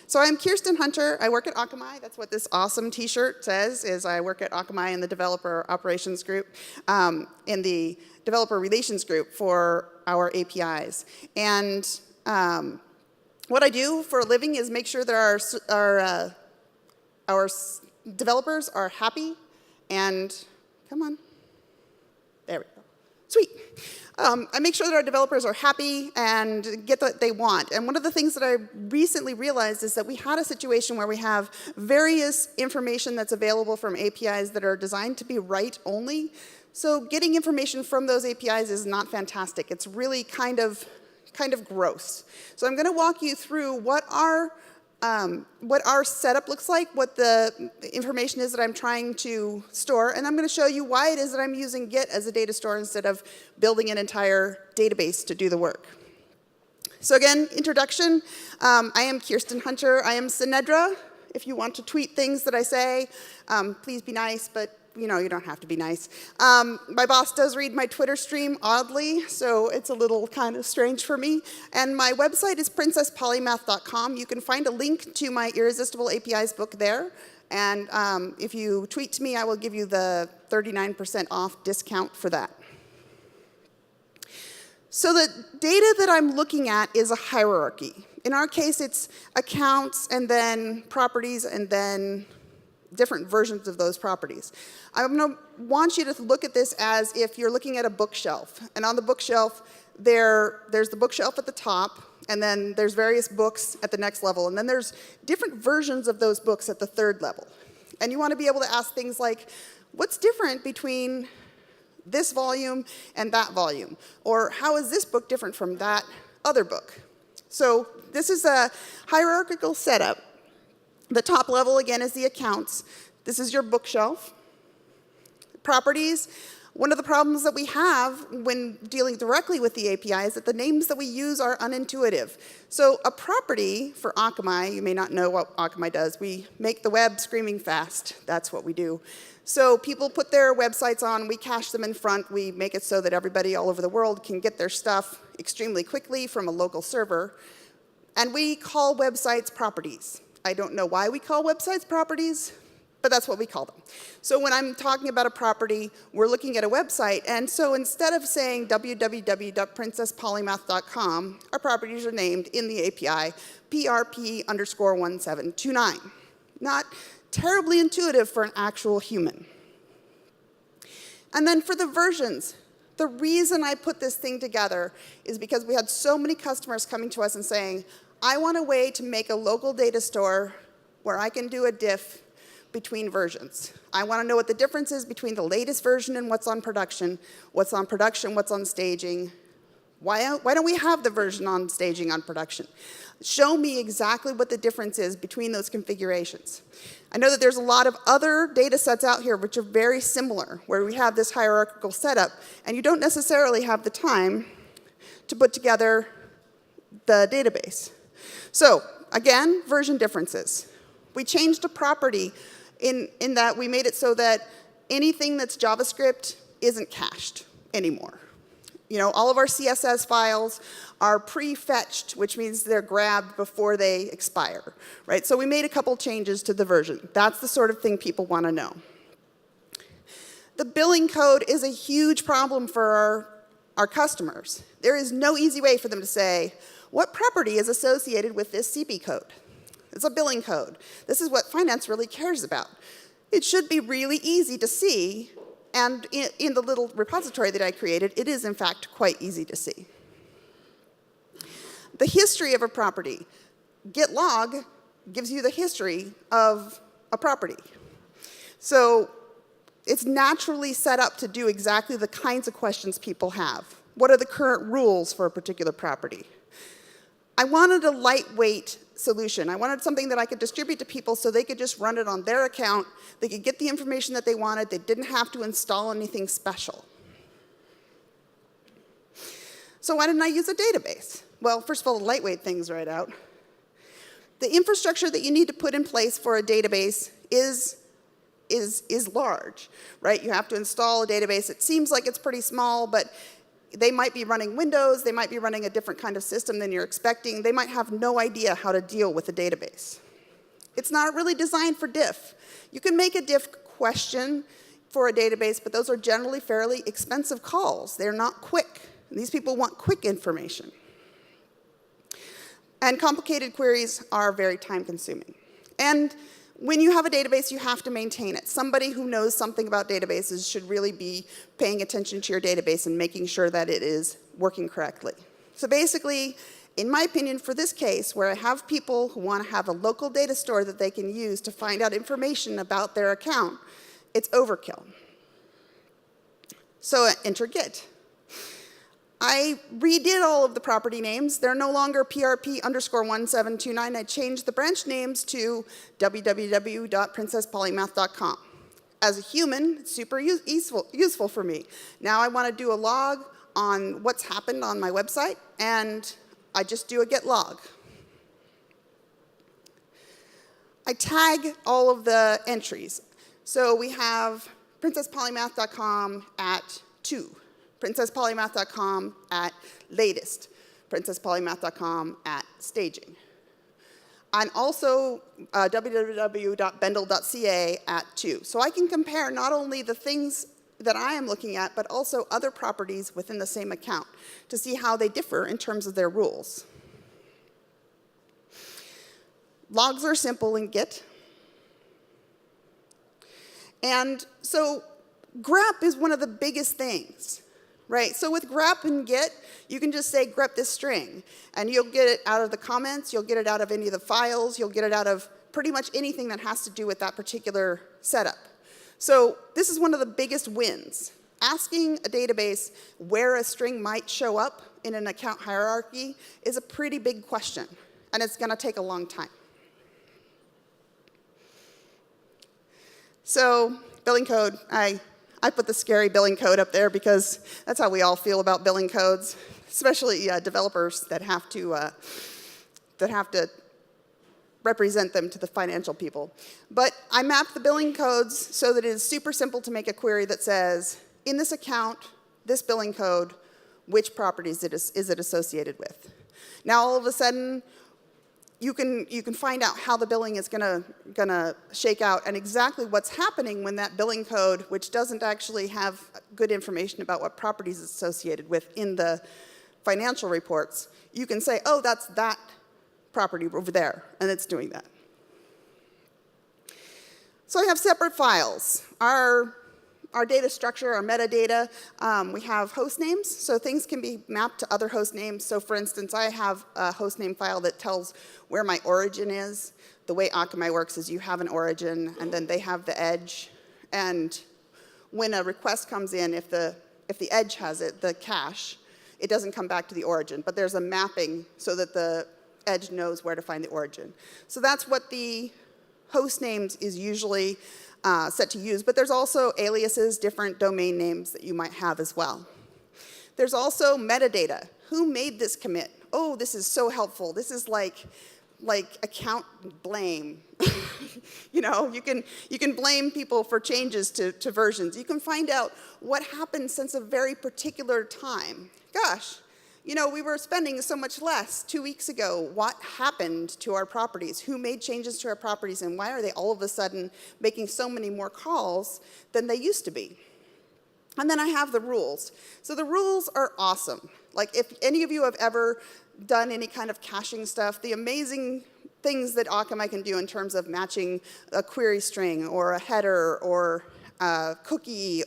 So I'm Kirsten Hunter. I work at Akamai. That's what this awesome T-shirt says, is I work at Akamai in the developer operations group, in the developer relations group for our APIs. And what I do for a living is make sure that our developers are happy and, come on, there we go, sweet. I make sure that our developers are happy and get what they want. And one of the things that I recently realized is that we had a situation where we have various information that's available from APIs that are designed to be write-only. So getting information from those APIs is not fantastic. It's really kind of gross. So I'm going to walk you through what our setup looks like, what the information is that I'm trying to store, and I'm going to show you why it is that I'm using Git as a data store instead of building an entire database to do the work. So again, introduction. I am Kirsten Hunter. I am Asynedra. If you want to tweet things that I say, please be nice, but you don't have to be nice. My boss does read my Twitter stream oddly, so it's a little kind of strange for me. And my website is princesspolymath.com. You can find a link to my Irresistible APIs book there. And if you tweet to me, I will give you the 39% off discount for that. So the data that I'm looking at is a hierarchy. In our case, it's accounts, and then properties, and then different versions of those properties. I'm going to want you to look at this as if you're looking at a bookshelf. And on the bookshelf, there's the bookshelf at the top, and then there's various books at the next level. And then there's different versions of those books at the third level. And you want to be able to ask things like, what's different between this volume and that volume? Or how is this book different from that other book? So this is a hierarchical setup. The top level, again, is the accounts. This is your bookshelf. Properties. One of the problems that we have when dealing directly with the API is that the names that we use are unintuitive. So a property for Akamai, you may not know what Akamai does. We make the web screaming fast. That's what we do. So people put their websites on. We cache them in front. We make it so that everybody all over the world can get their stuff extremely quickly from a local server. And we call websites properties. I don't know why we call websites properties, but that's what we call them. So when I'm talking about a property, we're looking at a website, and so instead of saying www.princesspolymath.com, our properties are named in the API PRP_1729. Not terribly intuitive for an actual human. And then for the versions, the reason I put this thing together is because we had so many customers coming to us and saying, I want a way to make a local data store where I can do a diff between versions. I want to know what the difference is between the latest version and what's on production, what's on staging. Why don't we have the version on staging on production? Show me exactly what the difference is between those configurations. I know that there's a lot of other data sets out here which are very similar, where we have this hierarchical setup, and you don't necessarily have the time to put together the database. So again, version differences. We changed a property in that we made it so that anything that's JavaScript isn't cached anymore. All of our CSS files are pre-fetched, which means they're grabbed before they expire, right? So we made a couple changes to the version. That's the sort of thing people want to know. The billing code is a huge problem for our customers. There is no easy way for them to say, what property is associated with this CP code? It's a billing code. This is what finance really cares about. It should be really easy to see, and in the little repository that I created, it is in fact quite easy to see. The history of a property. Git log gives you the history of a property. So it's naturally set up to do exactly the kinds of questions people have. What are the current rules for a particular property? I wanted a lightweight solution. I wanted something that I could distribute to people so they could just run it on their account. They could get the information that they wanted. They didn't have to install anything special. So why didn't I use a database? Well, first of all, the lightweight thing's right out. The infrastructure that you need to put in place for a database is is large, right? You have to install a database. It seems like it's pretty small, but they might be running Windows. They might be running a different kind of system than you're expecting. They might have no idea how to deal with a database. It's not really designed for diff. You can make a diff question for a database, but those are generally fairly expensive calls. They're not quick. These people want quick information. And complicated queries are very time-consuming. And when you have a database, you have to maintain it. Somebody who knows something about databases should really be paying attention to your database and making sure that it is working correctly. So basically, in my opinion, for this case, where I have people who want to have a local data store that they can use to find out information about their account, it's overkill. So enter Git. I redid all of the property names. They're no longer PRP_1729. I changed the branch names to www.princesspolymath.com. As a human, it's super useful for me. Now I want to do a log on what's happened on my website, and I just do a git log. I tag all of the entries. So we have princesspolymath.com at 2. princesspolymath.com at latest, princesspolymath.com at staging. And also www.bendel.ca at 2. So I can compare not only the things that I am looking at, but also other properties within the same account to see how they differ in terms of their rules. Logs are simple in Git. And so grep is one of the biggest things. Right, so with grep and Git, you can just say grep this string, and you'll get it out of the comments, you'll get it out of any of the files, you'll get it out of pretty much anything that has to do with that particular setup. So this is one of the biggest wins. Asking a database where a string might show up in an account hierarchy is a pretty big question, and it's going to take a long time. So billing code, I put the scary billing code up there because that's how we all feel about billing codes, especially developers that have to represent them to the financial people. But I mapped the billing codes so that it is super simple to make a query that says, in this account, this billing code, which properties is it associated with? Now all of a sudden, you can find out how the billing is gonna shake out and exactly what's happening when that billing code, which doesn't actually have good information about what properties it's associated with in the financial reports, you can say, oh, that's that property over there, and it's doing that. So I have separate files. Our data structure, our metadata, we have host names, so things can be mapped to other host names. So for instance, I have a host name file that tells where my origin is. The way Akamai works is you have an origin, and then they have the edge. And when a request comes in, if the edge has it, the cache, it doesn't come back to the origin. But there's a mapping so that the edge knows where to find the origin. So that's what the host names is usually set to use, but there's also aliases, different domain names that you might have as well. There's also metadata. Who made this commit? Oh, this is so helpful. This is like account blame. You know, you can blame people for changes to versions. You can find out what happened since a very particular time. Gosh, you know, we were spending so much less 2 weeks ago. What happened to our properties? Who made changes to our properties, and why are they all of a sudden making so many more calls than they used to be? And then I have the rules. So the rules are awesome. Like if any of you have ever done any kind of caching stuff, the amazing things that Akamai can do in terms of matching a query string or a header or cookie,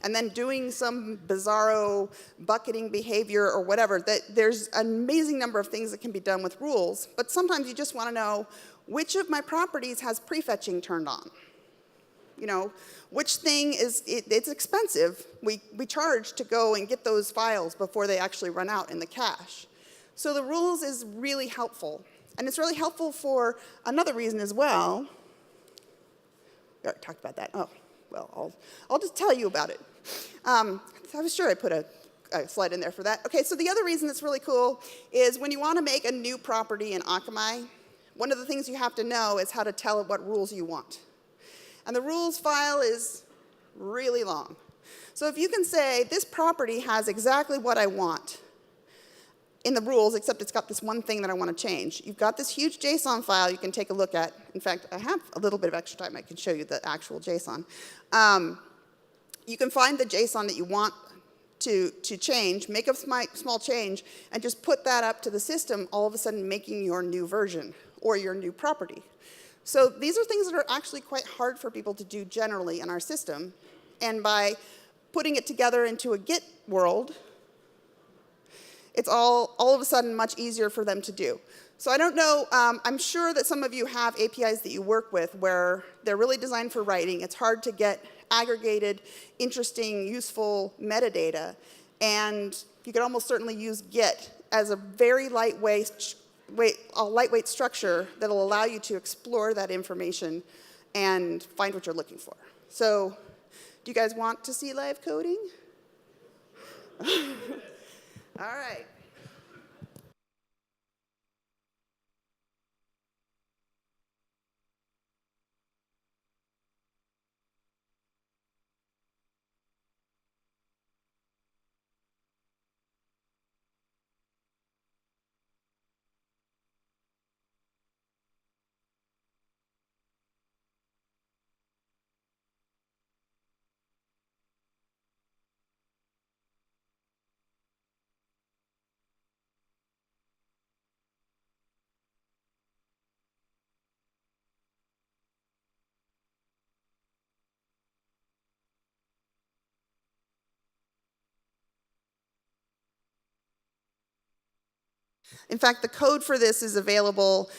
and then doing some bizarro bucketing behavior or whatever. There's an amazing number of things that can be done with rules, but sometimes you just want to know which of my properties has prefetching turned on. You know, which thing it's expensive. We charge to go and get those files before they actually run out in the cache. So the rules is really helpful, and it's really helpful for another reason as well. We already talked about that. Oh. Well, I'll just tell you about it. I was sure I put a slide in there for that. Okay, so the other reason that's really cool is when you want to make a new property in Akamai, one of the things you have to know is how to tell it what rules you want. And the rules file is really long. So if you can say, this property has exactly what I want in the rules, except it's got this one thing that I want to change. You've got this huge JSON file you can take a look at. In fact, I have a little bit of extra time. I can show you the actual JSON. You can find the JSON that you want to change, make a small change, and just put that up to the system, all of a sudden making your new version or your new property. So these are things that are actually quite hard for people to do generally in our system. And by putting it together into a Git world, it's all of a sudden much easier for them to do. So I don't know, I'm sure that some of you have APIs that you work with where they're really designed for writing. It's hard to get aggregated, interesting, useful metadata. And you could almost certainly use Git as a very lightweight structure that will allow you to explore that information and find what you're looking for. So do you guys want to see live coding? All right. In fact, the code for this is available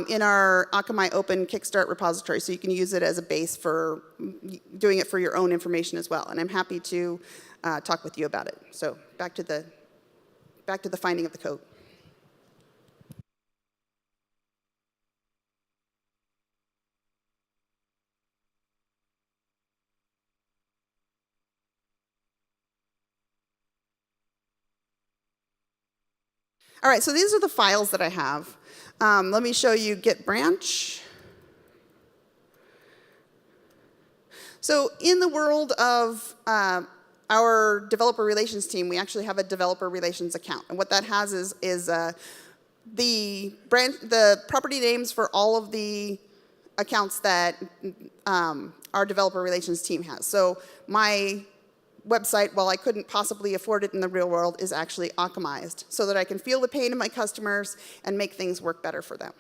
in our Akamai Open Kickstart repository, so you can use it as a base for doing it for your own information as well. And I'm happy to talk with you about it. So back to the finding of the code. All right, so these are the files that I have. Let me show you git branch. So in the world of our developer relations team, we actually have a developer relations account. And what that has is the property names for all of the accounts that our developer relations team has. So my website, while I couldn't possibly afford it in the real world, is actually Akamized so that I can feel the pain of my customers and make things work better for them.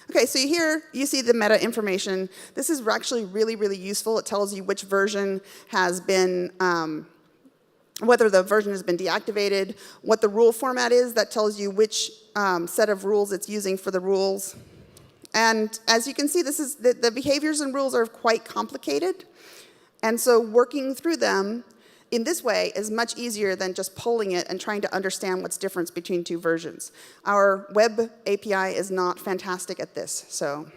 Okay, so here you see the meta information. This is actually really, really useful. It tells you which version has been, whether the version has been deactivated, what the rule format is. That tells you which set of rules it's using for the rules. And as you can see, this is the behaviors and rules are quite complicated. And so working through them in this way is much easier than just pulling it and trying to understand what's different between two versions. Our web API is not fantastic at this, so.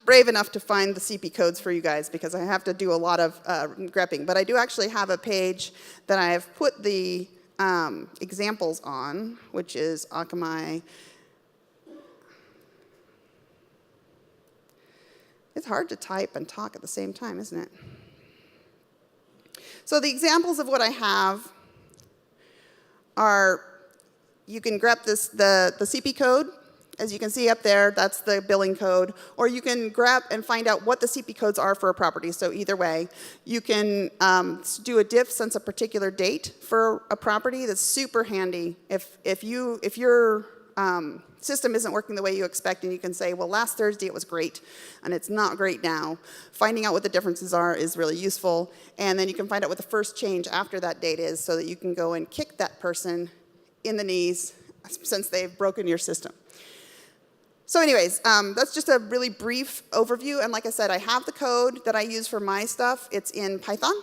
Brave enough to find the CP codes for you guys because I have to do a lot of grepping. But I do actually have a page that I have put the examples on, which is Akamai. It's hard to type and talk at the same time, isn't it? So the examples of what I have are, you can grep the CP code. As you can see up there, that's the billing code. Or you can grep and find out what the CP codes are for a property. So either way, you can do a diff since a particular date for a property. That's super handy. If your system isn't working the way you expect, and you can say, well, last Thursday it was great, and it's not great now. Finding out what the differences are is really useful. And then you can find out what the first change after that date is so that you can go and kick that person in the knees since they've broken your system. So anyways, that's just a really brief overview. And like I said, I have the code that I use for my stuff. It's in Python.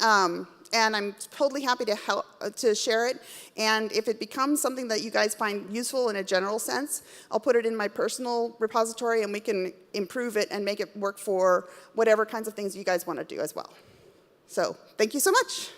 And I'm totally happy to share it. And if it becomes something that you guys find useful in a general sense, I'll put it in my personal repository, and we can improve it and make it work for whatever kinds of things you guys want to do as well. So thank you so much.